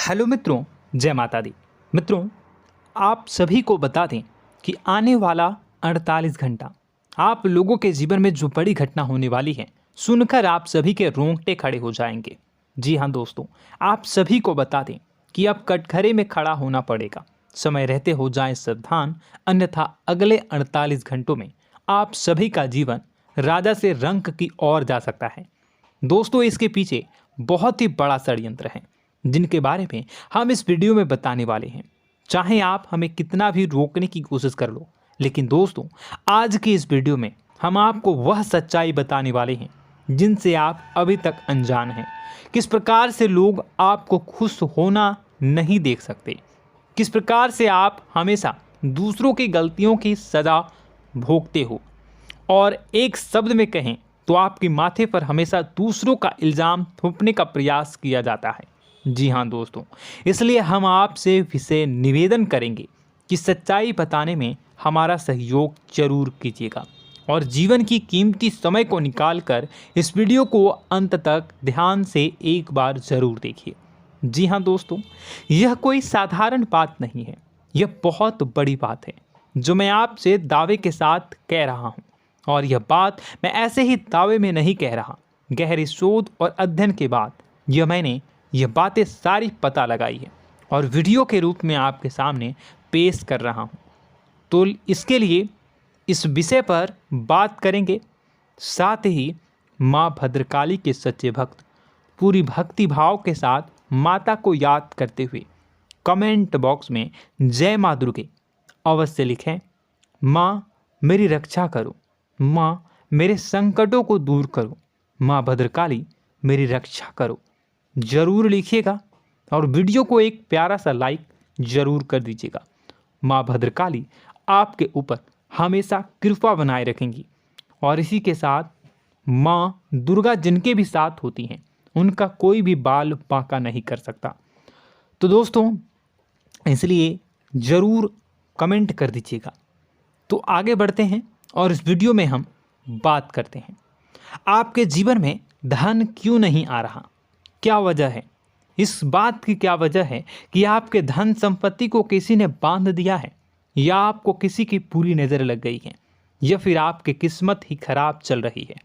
Hello मित्रों, जय माता दी। मित्रों, आप सभी को बता दें कि आने वाला 48 घंटा आप लोगों के जीवन में जो बड़ी घटना होने वाली है, सुनकर आप सभी के रोंगटे खड़े हो जाएंगे। जी हाँ दोस्तों, आप सभी को बता दें कि अब कटघरे में खड़ा होना पड़ेगा। समय रहते हो जाएं सावधान, अन्यथा अगले 48 घंटों में आप सभी का जीवन राजा से रंक की ओर जा सकता है। दोस्तों, इसके पीछे बहुत ही बड़ा षड्यंत्र है जिनके बारे में हम इस वीडियो में बताने वाले हैं। चाहे आप हमें कितना भी रोकने की कोशिश कर लो, लेकिन दोस्तों आज की इस वीडियो में हम आपको वह सच्चाई बताने वाले हैं जिनसे आप अभी तक अनजान हैं। किस प्रकार से लोग आपको खुश होना नहीं देख सकते, किस प्रकार से आप हमेशा दूसरों की गलतियों की सज़ा भोगते हो, और एक शब्द में कहें तो आपके माथे पर हमेशा दूसरों का इल्ज़ाम थोपने का प्रयास किया जाता है। जी हाँ दोस्तों, इसलिए हम आपसे विशेष निवेदन करेंगे कि सच्चाई बताने में हमारा सहयोग जरूर कीजिएगा और जीवन की कीमती समय को निकालकर इस वीडियो को अंत तक ध्यान से एक बार ज़रूर देखिए। जी हाँ दोस्तों, यह कोई साधारण बात नहीं है, यह बहुत बड़ी बात है जो मैं आपसे दावे के साथ कह रहा हूँ। और यह बात मैं ऐसे ही दावे में नहीं कह रहा, गहरी शोध और अध्ययन के बाद मैंने यह बातें सारी पता लगाई है और वीडियो के रूप में आपके सामने पेश कर रहा हूँ। तो इसके लिए इस विषय पर बात करेंगे। साथ ही माँ भद्रकाली के सच्चे भक्त पूरी भक्ति भाव के साथ माता को याद करते हुए कमेंट बॉक्स में जय माँ दुर्गे अवश्य लिखें। माँ मेरी रक्षा करो, माँ मेरे संकटों को दूर करो, माँ भद्रकाली मेरी रक्षा करो, ज़रूर लिखिएगा और वीडियो को एक प्यारा सा लाइक ज़रूर कर दीजिएगा। माँ भद्रकाली आपके ऊपर हमेशा कृपा बनाए रखेंगी और इसी के साथ माँ दुर्गा जिनके भी साथ होती हैं उनका कोई भी बाल बांका नहीं कर सकता। तो दोस्तों, इसलिए ज़रूर कमेंट कर दीजिएगा। तो आगे बढ़ते हैं और इस वीडियो में हम बात करते हैं, आपके जीवन में धन क्यों नहीं आ रहा, क्या वजह है। इस बात की क्या वजह है कि आपके धन संपत्ति को किसी ने बांध दिया है, या आपको किसी की पूरी नज़र लग गई है, या फिर आपकी किस्मत ही खराब चल रही है।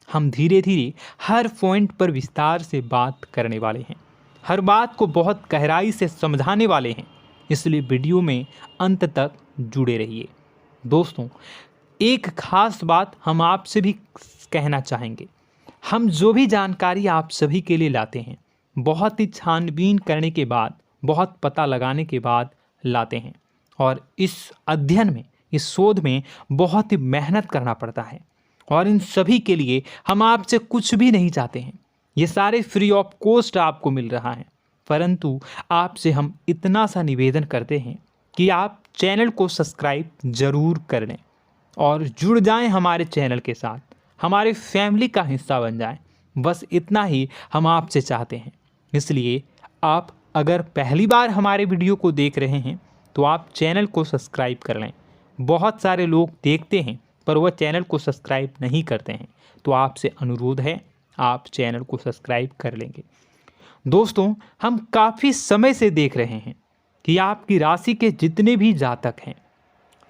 हम धीरे धीरे हर पॉइंट पर विस्तार से बात करने वाले हैं, हर बात को बहुत गहराई से समझाने वाले हैं, इसलिए वीडियो में अंत तक जुड़े रहिए। दोस्तों, एक खास बात हम आपसे भी कहना चाहेंगे। हम जो भी जानकारी आप सभी के लिए लाते हैं, बहुत ही छानबीन करने के बाद, बहुत पता लगाने के बाद लाते हैं, और इस अध्ययन में, इस शोध में बहुत ही मेहनत करना पड़ता है। और इन सभी के लिए हम आपसे कुछ भी नहीं चाहते हैं, ये सारे फ्री ऑफ कॉस्ट आपको मिल रहा है। परंतु आपसे हम इतना सा निवेदन करते हैं कि आप चैनल को सब्सक्राइब ज़रूर कर लें और जुड़ जाएं हमारे चैनल के साथ, हमारे फैमिली का हिस्सा बन जाएं। बस इतना ही हम आपसे चाहते हैं। इसलिए आप अगर पहली बार हमारे वीडियो को देख रहे हैं तो आप चैनल को सब्सक्राइब कर लें। बहुत सारे लोग देखते हैं पर वह चैनल को सब्सक्राइब नहीं करते हैं, तो आपसे अनुरोध है आप चैनल को सब्सक्राइब कर लेंगे। दोस्तों, हम काफ़ी समय से देख रहे हैं कि आपकी राशि के जितने भी जातक हैं,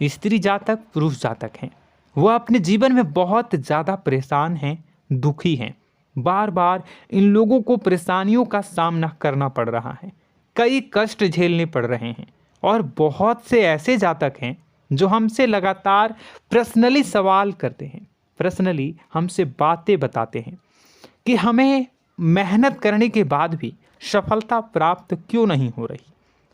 स्त्री जातक, पुरुष जातक हैं, वह अपने जीवन में बहुत ज़्यादा परेशान हैं, दुखी हैं। बार बार इन लोगों को परेशानियों का सामना करना पड़ रहा है, कई कष्ट झेलने पड़ रहे हैं। और बहुत से ऐसे जातक हैं जो हमसे लगातार पर्सनली सवाल करते हैं, पर्सनली हमसे बातें बताते हैं कि हमें मेहनत करने के बाद भी सफलता प्राप्त क्यों नहीं हो रही,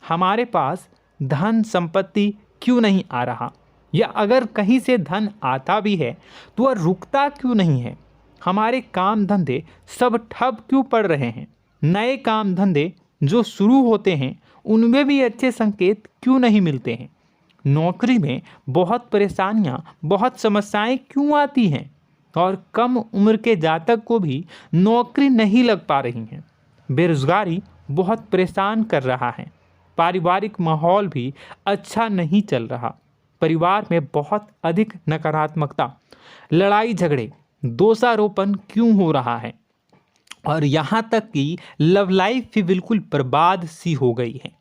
हमारे पास धन संपत्ति क्यों नहीं आ रहा, या अगर कहीं से धन आता भी है तो वह रुकता क्यों नहीं है, हमारे काम धंधे सब ठप क्यों पड़ रहे हैं, नए काम धंधे जो शुरू होते हैं उनमें भी अच्छे संकेत क्यों नहीं मिलते हैं, नौकरी में बहुत परेशानियां, बहुत समस्याएं क्यों आती हैं, और कम उम्र के जातक को भी नौकरी नहीं लग पा रही हैं, बेरोजगारी बहुत परेशान कर रहा है, पारिवारिक माहौल भी अच्छा नहीं चल रहा, परिवार में बहुत अधिक नकारात्मकता, लड़ाई झगड़े, दोषारोपण क्यों हो रहा है, और यहाँ तक कि लव लाइफ भी बिल्कुल बर्बाद सी हो गई है।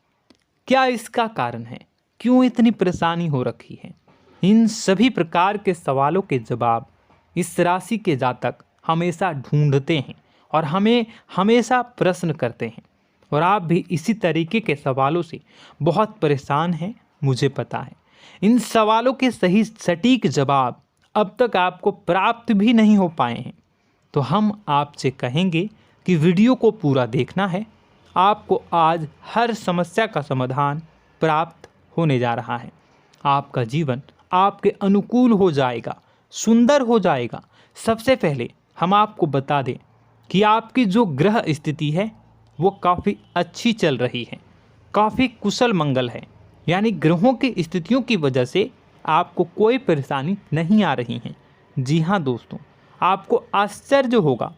क्या इसका कारण है? क्यों इतनी परेशानी हो रखी है? इन सभी प्रकार के सवालों के जवाब इस राशि के जातक हमेशा ढूंढते हैं और हमें हमेशा प्रश्न करते हैं। और आप भी इसी तरीके के सवालों से बहुत परेशान हैं, मुझे पता है। इन सवालों के सही सटीक जवाब अब तक आपको प्राप्त भी नहीं हो पाए हैं, तो हम आपसे कहेंगे कि वीडियो को पूरा देखना है। आपको आज हर समस्या का समाधान प्राप्त होने जा रहा है। आपका जीवन आपके अनुकूल हो जाएगा, सुंदर हो जाएगा। सबसे पहले हम आपको बता दें कि आपकी जो ग्रह स्थिति है वो काफ़ी अच्छी चल रही है, काफ़ी कुशल मंगल है। यानी ग्रहों की स्थितियों की वजह से आपको कोई परेशानी नहीं आ रही है। जी हाँ दोस्तों, आपको आश्चर्य होगा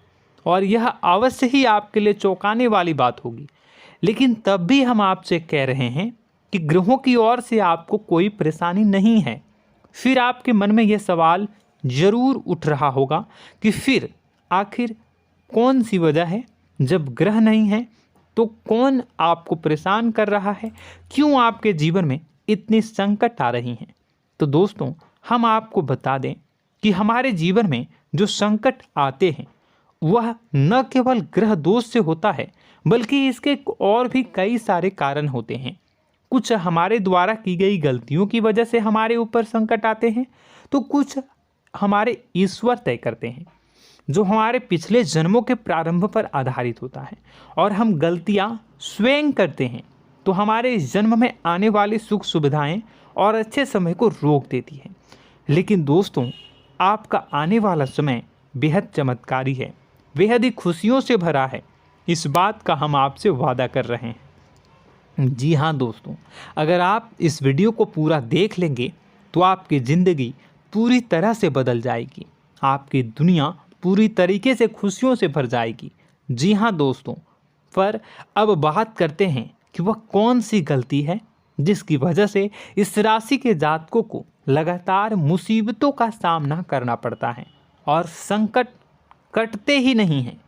और यह अवश्य ही आपके लिए चौंकाने वाली बात होगी, लेकिन तब भी हम आपसे कह रहे हैं कि ग्रहों की ओर से आपको कोई परेशानी नहीं है। फिर आपके मन में यह सवाल जरूर उठ रहा होगा कि फिर आखिर कौन सी वजह है? जब ग्रह नहीं है तो कौन आपको परेशान कर रहा है? क्यों आपके जीवन में इतनी संकट आ रही हैं? तो दोस्तों, हम आपको बता दें कि हमारे जीवन में जो संकट आते हैं वह न केवल ग्रह दोष से होता है, बल्कि इसके और भी कई सारे कारण होते हैं। कुछ हमारे द्वारा की गई गलतियों की वजह से हमारे ऊपर संकट आते हैं, तो कुछ हमारे ईश्वर तय करते हैं, जो हमारे पिछले जन्मों के प्रारंभ पर आधारित होता है। और हम गलतियां स्वयं करते हैं तो हमारे इस जन्म में आने वाली सुख सुविधाएं और अच्छे समय को रोक देती है। लेकिन दोस्तों, आपका आने वाला समय बेहद चमत्कारी है, बेहद ही खुशियों से भरा है। इस बात का हम आपसे वादा कर रहे हैं। जी हाँ दोस्तों, अगर आप इस वीडियो को पूरा देख लेंगे तो आपकी ज़िंदगी पूरी तरह से बदल जाएगी, आपकी दुनिया पूरी तरीके से खुशियों से भर जाएगी। जी हाँ दोस्तों, पर अब बात करते हैं कि वह कौन सी गलती है जिसकी वजह से इस राशि के जातकों को लगातार मुसीबतों का सामना करना पड़ता है और संकट कटते ही नहीं हैं।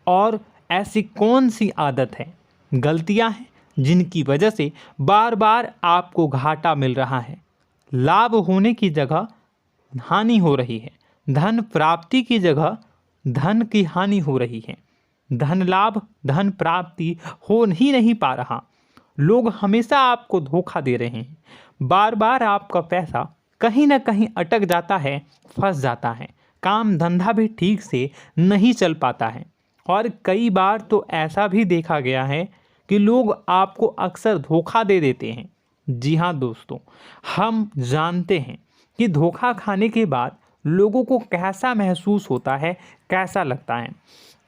और ऐसी कौन सी आदत है, गलतियां हैं जिनकी वजह से बार बार आपको घाटा मिल रहा है, लाभ होने की जगह हानि हो रही है, धन प्राप्ति की जगह धन की हानि हो रही है, धन लाभ धन प्राप्ति हो ही नहीं पा रहा, लोग हमेशा आपको धोखा दे रहे हैं, बार बार आपका पैसा कहीं ना कहीं अटक जाता है, फंस जाता है, काम धंधा भी ठीक से नहीं चल पाता है। और कई बार तो ऐसा भी देखा गया है कि लोग आपको अक्सर धोखा दे देते हैं। जी हाँ दोस्तों, हम जानते हैं कि धोखा खाने के बाद लोगों को कैसा महसूस होता है, कैसा लगता है।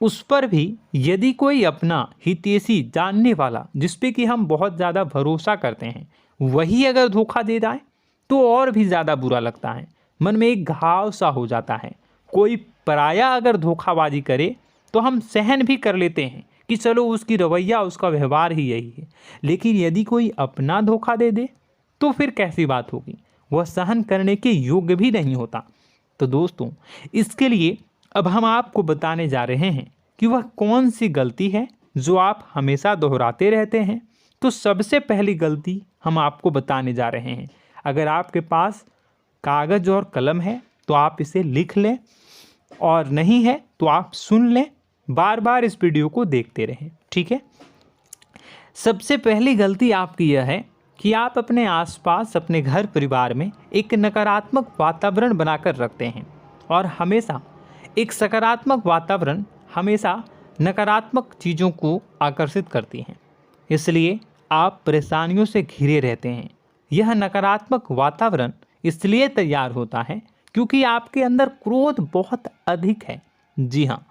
उस पर भी यदि कोई अपना हितैषी जानने वाला, जिस पे कि हम बहुत ज़्यादा भरोसा करते हैं, वही अगर धोखा दे जाए तो और भी ज़्यादा बुरा लगता है, मन में एक घाव सा हो जाता है। कोई पराया अगर धोखाबाजी करे तो हम सहन भी कर लेते हैं कि चलो उसकी रवैया उसका व्यवहार ही यही है, लेकिन यदि कोई अपना धोखा दे दे तो फिर कैसी बात होगी, वह सहन करने के योग्य भी नहीं होता। तो दोस्तों, इसके लिए अब हम आपको बताने जा रहे हैं कि वह कौन सी गलती है जो आप हमेशा दोहराते रहते हैं। तो सबसे पहली गलती हम आपको बताने जा रहे हैं। अगर आपके पास कागज़ और कलम है तो आप इसे लिख लें, और नहीं है तो आप सुन लें, बार बार इस वीडियो को देखते रहें, ठीक है। सबसे पहली गलती आपकी यह है कि आप अपने आसपास, अपने घर परिवार में एक नकारात्मक वातावरण बनाकर रखते हैं, और हमेशा एक सकारात्मक वातावरण हमेशा नकारात्मक चीज़ों को आकर्षित करती हैं। इसलिए आप परेशानियों से घिरे रहते हैं। यह नकारात्मक वातावरण इसलिए तैयार होता है क्योंकि आपके अंदर क्रोध बहुत अधिक है। जी हाँ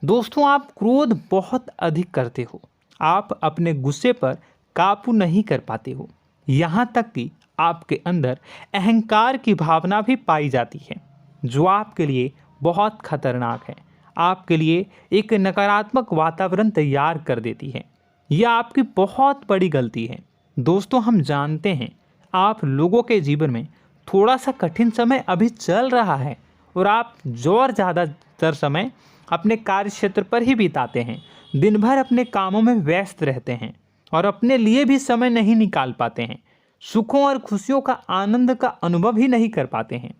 दोस्तों, आप क्रोध बहुत अधिक करते हो, आप अपने गुस्से पर काबू नहीं कर पाते हो, यहाँ तक कि आपके अंदर अहंकार की भावना भी पाई जाती है, जो आपके लिए बहुत खतरनाक है, आपके लिए एक नकारात्मक वातावरण तैयार कर देती है। यह आपकी बहुत बड़ी गलती है। दोस्तों, हम जानते हैं आप लोगों के जीवन में थोड़ा सा कठिन समय अभी चल रहा है और आप और ज़्यादा अधिकतर समय अपने कार्य क्षेत्र पर ही बिताते हैं, दिन भर अपने कामों में व्यस्त रहते हैं और अपने लिए भी समय नहीं निकाल पाते हैं, सुखों और खुशियों का आनंद का अनुभव ही नहीं कर पाते हैं,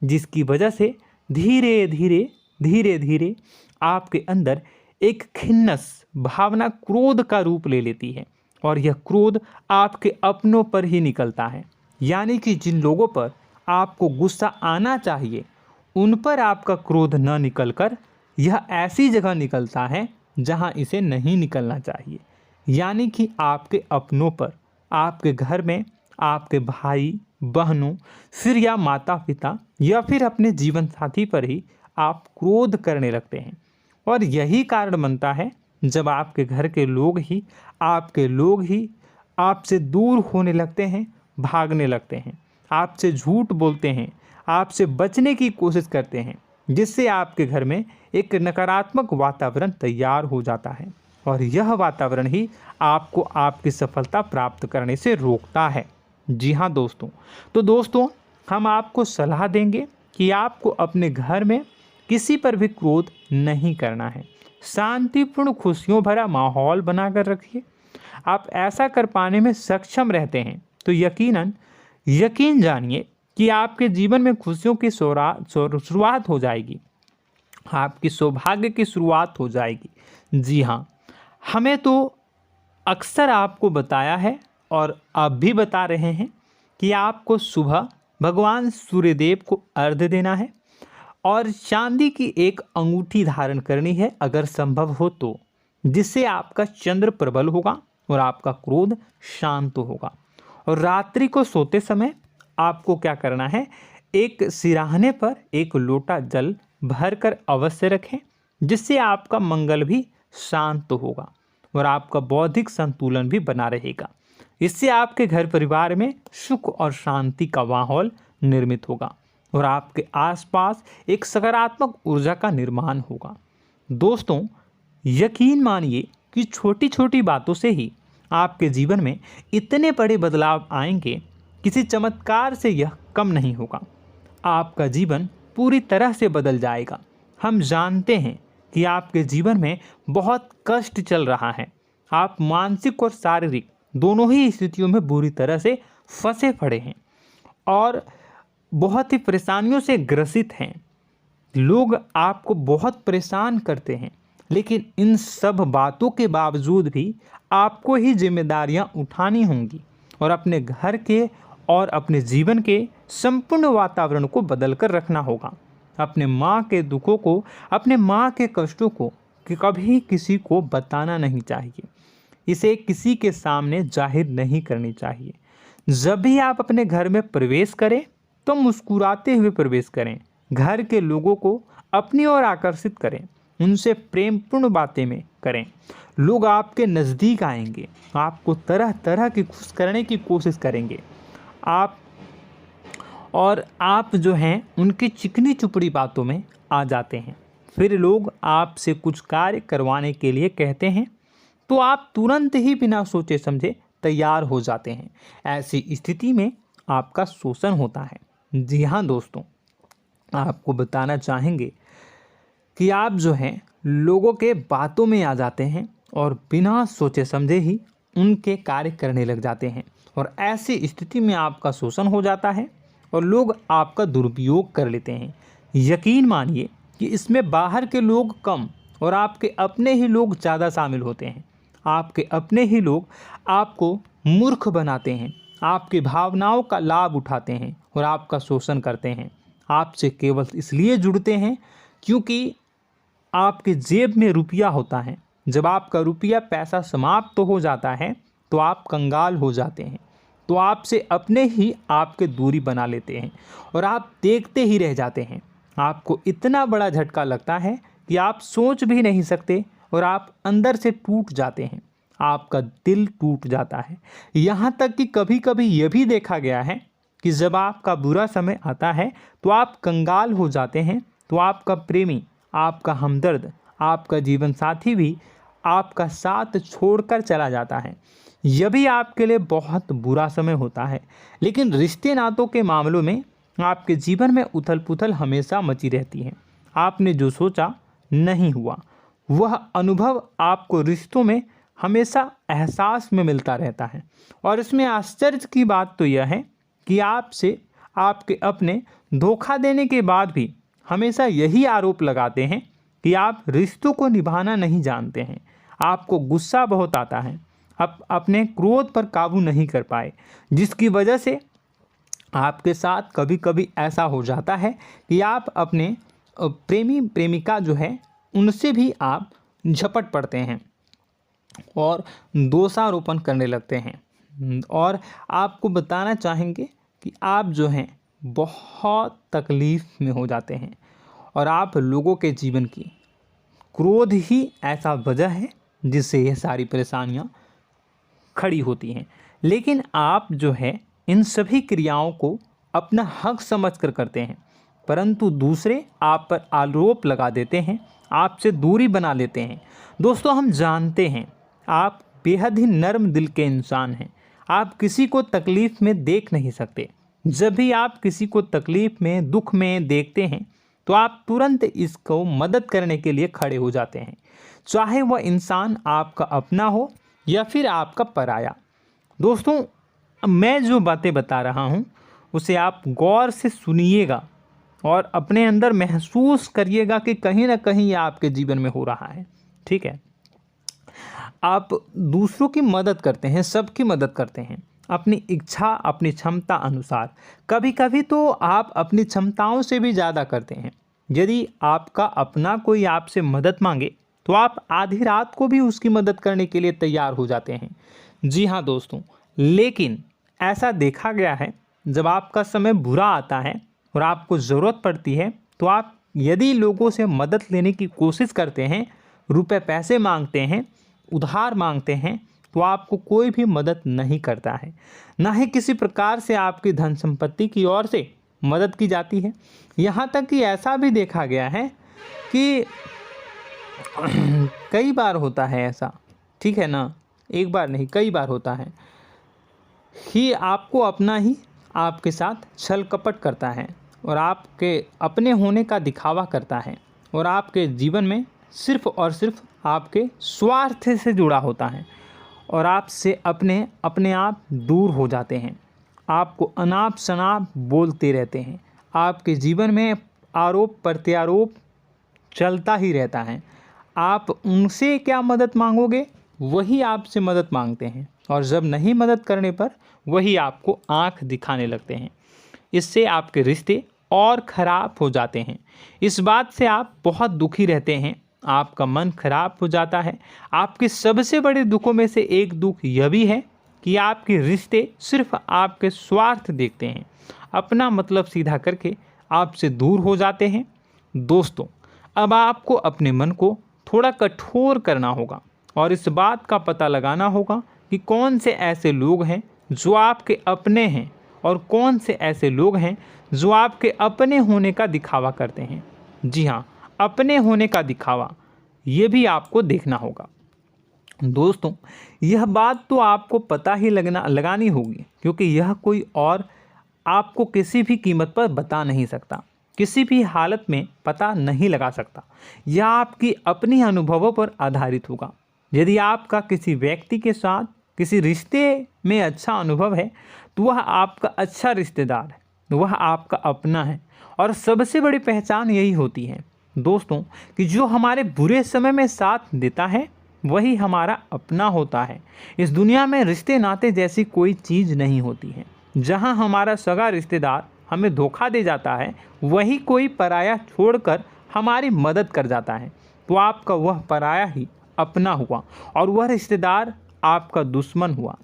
जिसकी वजह से धीरे धीरे आपके अंदर एक खिन्नस भावना क्रोध का रूप ले लेती है और यह क्रोध आपके अपनों पर ही निकलता है। यानी कि जिन लोगों पर आपको गुस्सा आना चाहिए उन पर आपका क्रोध न निकलकर यह ऐसी जगह निकलता है जहां इसे नहीं निकलना चाहिए। यानी कि आपके अपनों पर, आपके घर में आपके भाई बहनों, फिर या माता पिता या फिर अपने जीवन साथी पर ही आप क्रोध करने लगते हैं। और यही कारण बनता है जब आपके घर के लोग ही आपसे दूर होने लगते हैं, भागने लगते हैं, आपसे झूठ बोलते हैं, आपसे बचने की कोशिश करते हैं, जिससे आपके घर में एक नकारात्मक वातावरण तैयार हो जाता है और यह वातावरण ही आपको आपकी सफलता प्राप्त करने से रोकता है। जी हाँ दोस्तों, तो दोस्तों हम आपको सलाह देंगे कि आपको अपने घर में किसी पर भी क्रोध नहीं करना है। शांतिपूर्ण खुशियों भरा माहौल बनाकर रखिए। आप ऐसा कर पाने में सक्षम रहते हैं तो यकीन जानिए कि आपके जीवन में खुशियों की शुरुआत हो जाएगी, आपकी सौभाग्य की शुरुआत हो जाएगी। जी हाँ, हमें तो अक्सर आपको बताया है और अब भी बता रहे हैं कि आपको सुबह भगवान सूर्यदेव को अर्घ्य देना है और चांदी की एक अंगूठी धारण करनी है अगर संभव हो तो, जिससे आपका चंद्र प्रबल होगा और आपका क्रोध शांत होगा। और रात्रि को सोते समय आपको क्या करना है, एक सिराहने पर एक लोटा जल भरकर अवश्य रखें, जिससे आपका मंगल भी शांत होगा और आपका बौद्धिक संतुलन भी बना रहेगा। इससे आपके घर परिवार में सुख और शांति का माहौल निर्मित होगा और आपके आसपास एक सकारात्मक ऊर्जा का निर्माण होगा। दोस्तों यकीन मानिए कि छोटी छोटी बातों से ही आपके जीवन में इतने बड़े बदलाव आएंगे, किसी चमत्कार से यह कम नहीं होगा। आपका जीवन पूरी तरह से बदल जाएगा। हम जानते हैं कि आपके जीवन में बहुत कष्ट चल रहा है, आप मानसिक और शारीरिक दोनों ही स्थितियों में बुरी तरह से फंसे पड़े हैं और बहुत ही परेशानियों से ग्रसित हैं। लोग आपको बहुत परेशान करते हैं, लेकिन इन सब बातों के बावजूद भी आपको ही जिम्मेदारियां उठानी होंगी और अपने घर के और अपने जीवन के संपूर्ण वातावरण को बदल कर रखना होगा। अपने माँ के दुखों को, अपने माँ के कष्टों को कभी किसी को बताना नहीं चाहिए, इसे किसी के सामने जाहिर नहीं करनी चाहिए। जब भी आप अपने घर में प्रवेश करें तो मुस्कुराते हुए प्रवेश करें, घर के लोगों को अपनी ओर आकर्षित करें, उनसे प्रेमपूर्ण बातें में करें। लोग आपके नज़दीक आएंगे, आपको तरह तरह की खुश करने की कोशिश करेंगे। आप जो हैं उनकी चिकनी चुपड़ी बातों में आ जाते हैं। फिर लोग आपसे कुछ कार्य करवाने के लिए कहते हैं तो आप तुरंत ही बिना सोचे समझे तैयार हो जाते हैं। ऐसी स्थिति में आपका शोषण होता है। जी हाँ दोस्तों, आपको बताना चाहेंगे कि आप जो हैं लोगों के बातों में आ जाते हैं और बिना सोचे समझे ही उनके कार्य करने लग जाते हैं और ऐसी स्थिति में आपका शोषण हो जाता है और लोग आपका दुरुपयोग कर लेते हैं। यकीन मानिए कि इसमें बाहर के लोग कम और आपके अपने ही लोग ज़्यादा शामिल होते हैं। आपके अपने ही लोग आपको मूर्ख बनाते हैं, आपकी भावनाओं का लाभ उठाते हैं और आपका शोषण करते हैं। आपसे केवल इसलिए जुड़ते हैं क्योंकि आपके जेब में रुपया होता है। जब आपका रुपया पैसा समाप्त हो जाता है तो आप कंगाल हो जाते हैं, तो आपसे अपने ही आपके दूरी बना लेते हैं और आप देखते ही रह जाते हैं। आपको इतना बड़ा झटका लगता है कि आप सोच भी नहीं सकते और आप अंदर से टूट जाते हैं, आपका दिल टूट जाता है। यहाँ तक कि कभी कभी यह भी देखा गया है कि जब आपका बुरा समय आता है तो आप कंगाल हो जाते हैं, तो आपका प्रेमी, आपका हमदर्द, आपका जीवन साथी भी आपका साथ छोड़कर चला जाता है। यह भी आपके लिए बहुत बुरा समय होता है। लेकिन रिश्ते नातों के मामलों में आपके जीवन में उथल पुथल हमेशा मची रहती है। आपने जो सोचा नहीं हुआ। वह अनुभव आपको रिश्तों में हमेशा एहसास में मिलता रहता है। और इसमें आश्चर्य की बात तो यह है कि आपसे आपके अपने धोखा देने के बाद भी हमेशा यही आरोप लगाते हैं कि आप रिश्तों को निभाना नहीं जानते हैं। आपको गुस्सा बहुत आता है, अपने क्रोध पर काबू नहीं कर पाए, जिसकी वजह से आपके साथ कभी कभी ऐसा हो जाता है कि आप अपने प्रेमी प्रेमिका जो है उनसे भी आप झपट पड़ते हैं और दोषारोपण करने लगते हैं। और आपको बताना चाहेंगे कि आप जो हैं बहुत तकलीफ़ में हो जाते हैं और आप लोगों के जीवन की क्रोध ही ऐसा वजह है जिससे ये सारी परेशानियां खड़ी होती हैं। लेकिन आप जो है इन सभी क्रियाओं को अपना हक समझकर करते हैं, परंतु दूसरे आप पर आरोप लगा देते हैं, आपसे दूरी बना लेते हैं। दोस्तों, हम जानते हैं आप बेहद ही नर्म दिल के इंसान हैं। आप किसी को तकलीफ़ में देख नहीं सकते। जब भी आप किसी को तकलीफ़ में, दुख में देखते हैं तो आप तुरंत इसको मदद करने के लिए खड़े हो जाते हैं, चाहे वह इंसान आपका अपना हो या फिर आपका पराया। दोस्तों, मैं जो बातें बता रहा हूँ उसे आप गौर से सुनिएगा और अपने अंदर महसूस करिएगा कि कहीं ना कहीं ये आपके जीवन में हो रहा है। ठीक है, आप दूसरों की मदद करते हैं, सबकी मदद करते हैं अपनी इच्छा, अपनी क्षमता अनुसार। कभी कभी तो आप अपनी क्षमताओं से भी ज़्यादा करते हैं। यदि आपका अपना कोई आपसे मदद मांगे तो आप आधी रात को भी उसकी मदद करने के लिए तैयार हो जाते हैं। जी हाँ दोस्तों, लेकिन ऐसा देखा गया है जब आपका समय बुरा आता है और आपको ज़रूरत पड़ती है तो आप यदि लोगों से मदद लेने की कोशिश करते हैं, रुपए पैसे मांगते हैं, उधार मांगते हैं, तो आपको कोई भी मदद नहीं करता है। ना ही किसी प्रकार से आपकी धन संपत्ति की ओर से मदद की जाती है। यहाँ तक कि ऐसा भी देखा गया है कि कई बार होता है ऐसा, ठीक है ना, एक बार नहीं कई बार होता है कि आपको अपना ही आपके साथ छल कपट करता है और आपके अपने होने का दिखावा करता है और आपके जीवन में सिर्फ और सिर्फ आपके स्वार्थ से जुड़ा होता है और आपसे अपने आप दूर हो जाते हैं। आपको अनाप शनाप बोलते रहते हैं। आपके जीवन में आरोप प्रत्यारोप चलता ही रहता है। आप उनसे क्या मदद मांगोगे, वही आपसे मदद मांगते हैं और जब नहीं मदद करने पर वही आपको आंख दिखाने लगते हैं। इससे आपके रिश्ते और ख़राब हो जाते हैं। इस बात से आप बहुत दुखी रहते हैं, आपका मन खराब हो जाता है। आपके सबसे बड़े दुखों में से एक दुख यह भी है कि आपके रिश्ते सिर्फ आपके स्वार्थ देखते हैं, अपना मतलब सीधा करके आपसे दूर हो जाते हैं। दोस्तों, अब आपको अपने मन को थोड़ा कठोर करना होगा और इस बात का पता लगाना होगा कि कौन से ऐसे लोग हैं जो आपके अपने हैं और कौन से ऐसे लोग हैं जो आपके अपने होने का दिखावा करते हैं। जी हाँ, अपने होने का दिखावा, ये भी आपको देखना होगा। दोस्तों, यह बात तो आपको पता ही लगानी होगी, क्योंकि यह कोई और आपको किसी भी कीमत पर बता नहीं सकता, किसी भी हालत में पता नहीं लगा सकता। यह आपकी अपनी अनुभवों पर आधारित होगा। यदि आपका किसी व्यक्ति के साथ किसी रिश्ते में अच्छा अनुभव है तो वह आपका अच्छा रिश्तेदार है, वह आपका अपना है। और सबसे बड़ी पहचान यही होती है दोस्तों कि जो हमारे बुरे समय में साथ देता है वही हमारा अपना होता है। इस दुनिया में रिश्ते नाते जैसी कोई चीज़ नहीं होती है। जहां हमारा सगा रिश्तेदार हमें धोखा दे जाता है, वही कोई पराया छोड़कर हमारी मदद कर जाता है, तो आपका वह पराया ही अपना हुआ और वह रिश्तेदार आपका दुश्मन हुआ।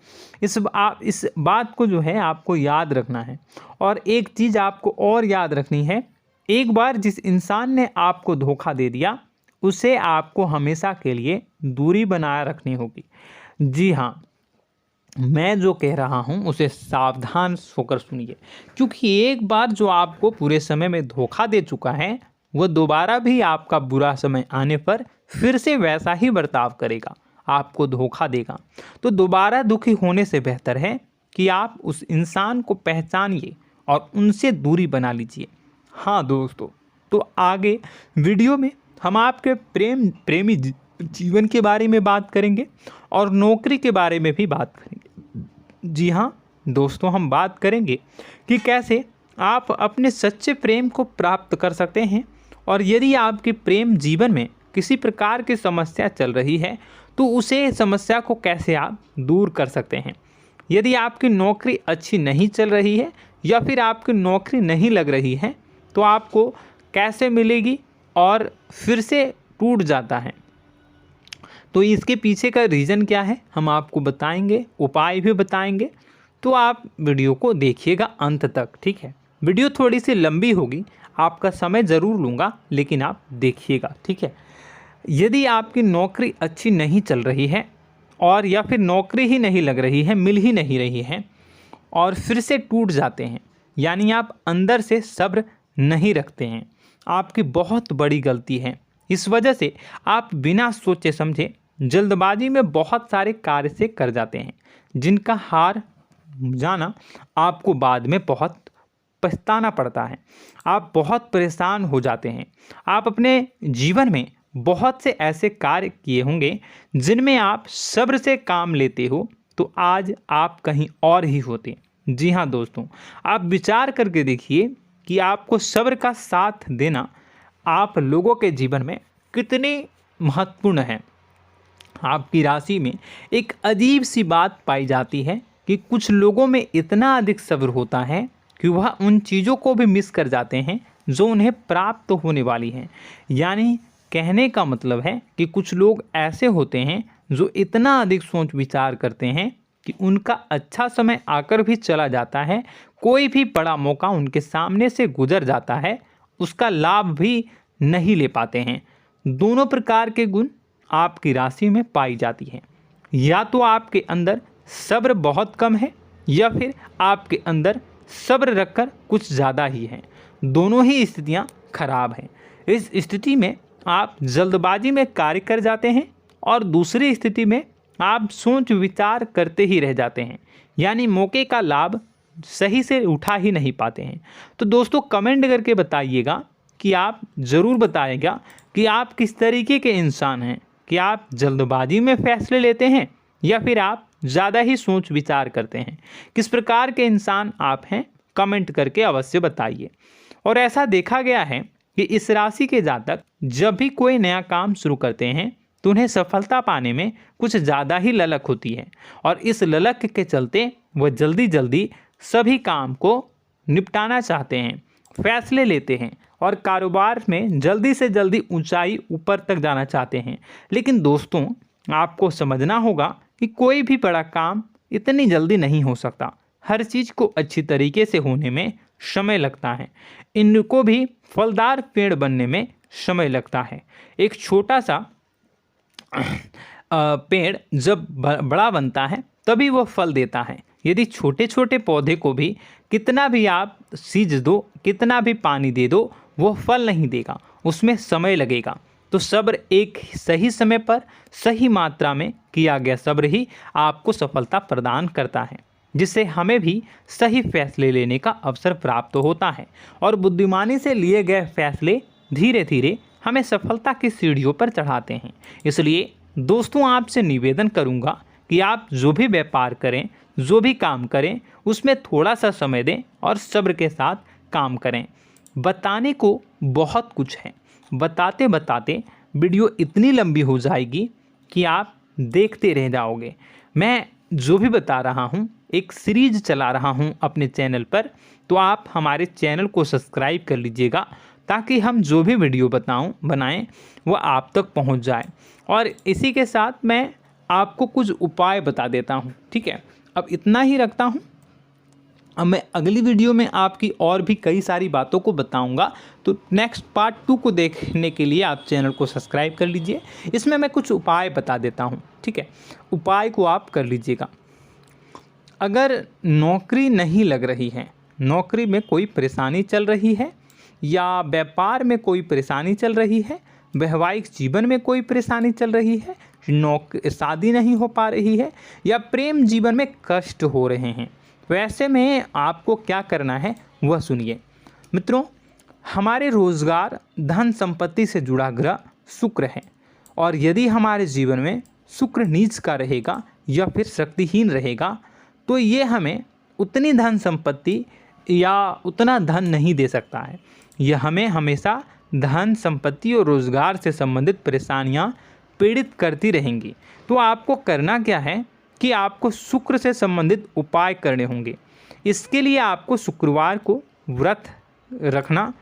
इस बात को जो है आपको याद रखना है। और एक चीज़ आपको और याद रखनी है, एक बार जिस इंसान ने आपको धोखा दे दिया उसे आपको हमेशा के लिए दूरी बनाए रखनी होगी। जी हाँ, मैं जो कह रहा हूँ उसे सावधान होकर सुनिए, क्योंकि एक बार जो आपको पूरे समय में धोखा दे चुका है वह दोबारा भी आपका बुरा समय आने पर फिर से वैसा ही बर्ताव करेगा, आपको धोखा देगा। तो दोबारा दुखी होने से बेहतर है कि आप उस इंसान को पहचानिए और उनसे दूरी बना लीजिए। हाँ दोस्तों, तो आगे वीडियो में हम आपके प्रेमी जीवन के बारे में बात करेंगे और नौकरी के बारे में भी बात करेंगे। जी हाँ दोस्तों, हम बात करेंगे कि कैसे आप अपने सच्चे प्रेम को प्राप्त कर सकते हैं, और यदि आपके प्रेम जीवन में किसी प्रकार की समस्या चल रही है तो उसे समस्या को कैसे आप दूर कर सकते हैं। यदि आपकी नौकरी अच्छी नहीं चल रही है या फिर आपकी नौकरी नहीं लग रही है तो आपको कैसे मिलेगी और फिर से टूट जाता है, तो इसके पीछे का रीज़न क्या है हम आपको बताएंगे, उपाय भी बताएंगे। तो आप वीडियो को देखिएगा अंत तक, ठीक है। वीडियो थोड़ी सी लंबी होगी, आपका समय ज़रूर लूँगा, लेकिन आप देखिएगा, ठीक है। यदि आपकी नौकरी अच्छी नहीं चल रही है और या फिर नौकरी ही नहीं लग रही है, मिल ही नहीं रही है और फिर से टूट जाते हैं, यानी आप अंदर से सब्र नहीं रखते हैं, आपकी बहुत बड़ी गलती है। इस वजह से आप बिना सोचे समझे जल्दबाजी में बहुत सारे कार्य से कर जाते हैं, जिनका हार जाना आपको बाद में बहुत पछताना पड़ता है। आप बहुत परेशान हो जाते हैं। आप अपने जीवन में बहुत से ऐसे कार्य किए होंगे जिनमें आप सब्र से काम लेते हो, तो आज आप कहीं और ही होते। जी हाँ दोस्तों, आप विचार करके देखिए कि आपको सब्र का साथ देना आप लोगों के जीवन में कितनी महत्वपूर्ण है। आपकी राशि में एक अजीब सी बात पाई जाती है कि कुछ लोगों में इतना अधिक सब्र होता है कि वह उन चीज़ों को भी मिस कर जाते हैं जो उन्हें प्राप्त होने वाली हैं। यानी कहने का मतलब है कि कुछ लोग ऐसे होते हैं जो इतना अधिक सोच विचार करते हैं कि उनका अच्छा समय आकर भी चला जाता है, कोई भी बड़ा मौका उनके सामने से गुजर जाता है, उसका लाभ भी नहीं ले पाते हैं। दोनों प्रकार के गुण आपकी राशि में पाई जाती है। या तो आपके अंदर सब्र बहुत कम है या फिर आपके अंदर सब्र रखकर कुछ ज़्यादा ही है। दोनों ही स्थितियाँ खराब हैं। इस स्थिति में आप जल्दबाजी में कार्य कर जाते हैं और दूसरी स्थिति में आप सोच विचार करते ही रह जाते हैं, यानी मौके का लाभ सही से उठा ही नहीं पाते हैं। तो दोस्तों कमेंट करके बताइएगा कि आप ज़रूर बताइएगा कि आप किस तरीके के इंसान हैं, कि आप जल्दबाजी में फैसले लेते हैं या फिर आप ज़्यादा ही सोच विचार करते हैं। किस प्रकार के इंसान आप हैं, कमेंट करके अवश्य बताइए। और ऐसा देखा गया है कि इस राशि के जातक जब भी कोई नया काम शुरू करते हैं तो उन्हें सफलता पाने में कुछ ज़्यादा ही ललक होती है, और इस ललक के चलते वह जल्दी जल्दी सभी काम को निपटाना चाहते हैं, फैसले लेते हैं और कारोबार में जल्दी से जल्दी ऊंचाई ऊपर तक जाना चाहते हैं। लेकिन दोस्तों आपको समझना होगा कि कोई भी बड़ा काम इतनी जल्दी नहीं हो सकता। हर चीज़ को अच्छी तरीके से होने में समय लगता है। इनको भी फलदार पेड़ बनने में समय लगता है। एक छोटा सा पेड़ जब बड़ा बनता है तभी वो फल देता है। यदि छोटे छोटे पौधे को भी कितना भी आप सींच दो, कितना भी पानी दे दो, वो फल नहीं देगा, उसमें समय लगेगा। तो सब्र एक सही समय पर सही मात्रा में किया गया सब्र ही आपको सफलता प्रदान करता है, जिससे हमें भी सही फैसले लेने का अवसर प्राप्त होता है। और बुद्धिमानी से लिए गए फैसले धीरे धीरे हमें सफलता की सीढ़ियों पर चढ़ाते हैं। इसलिए दोस्तों आपसे निवेदन करूंगा कि आप जो भी व्यापार करें, जो भी काम करें, उसमें थोड़ा सा समय दें और सब्र के साथ काम करें। बताने को बहुत कुछ है, बताते बताते वीडियो इतनी लंबी हो जाएगी कि आप देखते रह जाओगे। मैं जो भी बता रहा हूँ एक सीरीज चला रहा हूँ अपने चैनल पर, तो आप हमारे चैनल को सब्सक्राइब कर लीजिएगा ताकि हम जो भी वीडियो बनाएं वो आप तक पहुँच जाए। और इसी के साथ मैं आपको कुछ उपाय बता देता हूँ, ठीक है। अब इतना ही रखता हूँ। अब मैं अगली वीडियो में आपकी और भी कई सारी बातों को बताऊंगा। तो नेक्स्ट पार्ट 2 को देखने के लिए आप चैनल को सब्सक्राइब कर लीजिए। इसमें मैं कुछ उपाय बता देता हूं, ठीक है। उपाय को आप कर लीजिएगा। अगर नौकरी नहीं लग रही है, नौकरी में कोई परेशानी चल रही है, या व्यापार में कोई परेशानी चल रही है, वैवाहिक जीवन में कोई परेशानी चल रही है, शादी नहीं हो पा रही है, या प्रेम जीवन में कष्ट हो रहे हैं, वैसे में आपको क्या करना है वह सुनिए। मित्रों, हमारे रोजगार धन संपत्ति से जुड़ा ग्रह शुक्र है, और यदि हमारे जीवन में शुक्र नीच का रहेगा या फिर शक्तिहीन रहेगा तो ये हमें उतनी धन संपत्ति या उतना धन नहीं दे सकता है। यह हमें हमेशा धन संपत्ति और रोजगार से संबंधित परेशानियां पीड़ित करती रहेंगी। तो आपको करना क्या है कि आपको शुक्र से संबंधित उपाय करने होंगे। इसके लिए आपको शुक्रवार को व्रत रखना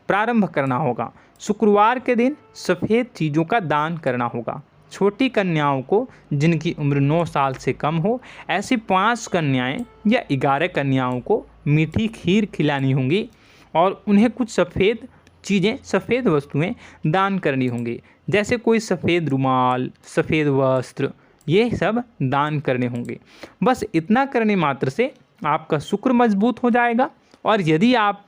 प्रारंभ करना होगा। शुक्रवार के दिन सफ़ेद चीज़ों का दान करना होगा। छोटी कन्याओं को जिनकी उम्र 9 साल से कम हो, ऐसी 5 कन्याएं या 11 कन्याओं को मीठी खीर खिलानी होंगी और उन्हें कुछ सफ़ेद चीज़ें, सफ़ेद वस्तुएं दान करनी होंगी, जैसे कोई सफ़ेद रुमाल, सफ़ेद वस्त्र, ये सब दान करने होंगे। बस इतना करने मात्र से आपका शुक्र मजबूत हो जाएगा। और यदि आप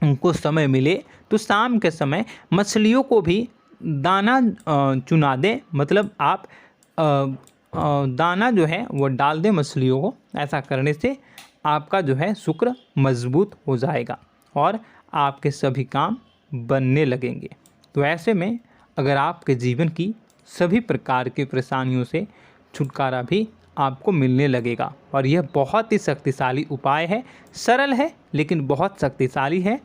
उनको समय मिले तो शाम के समय मछलियों को भी दाना चुना दें, मतलब आप दाना जो है वो डाल दें मछलियों को। ऐसा करने से आपका जो है शुक्र मजबूत हो जाएगा और आपके सभी काम बनने लगेंगे। तो ऐसे में अगर आपके जीवन की सभी प्रकार की परेशानियों से छुटकारा भी आपको मिलने लगेगा। और यह बहुत ही शक्तिशाली उपाय है, सरल है लेकिन बहुत शक्तिशाली है।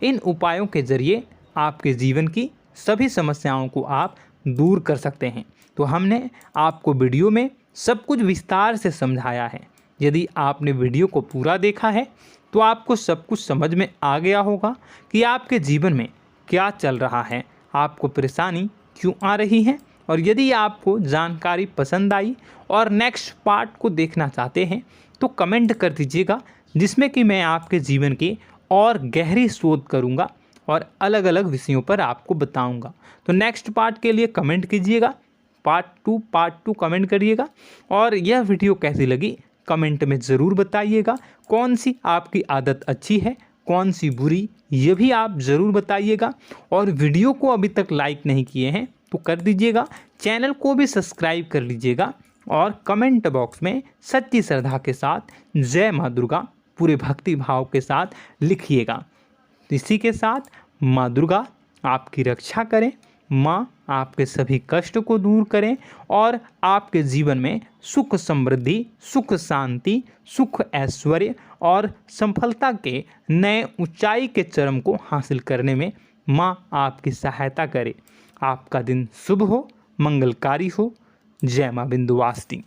इन उपायों के ज़रिए आपके जीवन की सभी समस्याओं को आप दूर कर सकते हैं। तो हमने आपको वीडियो में सब कुछ विस्तार से समझाया है। यदि आपने वीडियो को पूरा देखा है तो आपको सब कुछ समझ में आ गया होगा कि आपके जीवन में क्या चल रहा है, आपको परेशानी क्यों आ रही है। और यदि आपको जानकारी पसंद आई और नेक्स्ट पार्ट को देखना चाहते हैं तो कमेंट कर दीजिएगा, जिसमें कि मैं आपके जीवन की और गहरी शोध करूंगा और अलग अलग विषयों पर आपको बताऊंगा। तो नेक्स्ट पार्ट के लिए कमेंट कीजिएगा, पार्ट टू कमेंट करिएगा। और यह वीडियो कैसी लगी कमेंट में ज़रूर बताइएगा। कौन सी आपकी आदत अच्छी है, कौन सी बुरी, ये भी आप ज़रूर बताइएगा। और वीडियो को अभी तक लाइक नहीं किए हैं तो कर दीजिएगा, चैनल को भी सब्सक्राइब कर लीजिएगा और कमेंट बॉक्स में सच्ची श्रद्धा के साथ जय माँ दुर्गा पूरे भक्ति भाव के साथ लिखिएगा। इसी के साथ माँ दुर्गा आपकी रक्षा करें, माँ आपके सभी कष्ट को दूर करें और आपके जीवन में सुख समृद्धि, सुख शांति, सुख ऐश्वर्य और सफलता के नए ऊंचाई के चरम को हासिल करने में माँ आपकी सहायता करे। आपका दिन शुभ हो, मंगलकारी हो। जय माँ विंध्यवासिनी।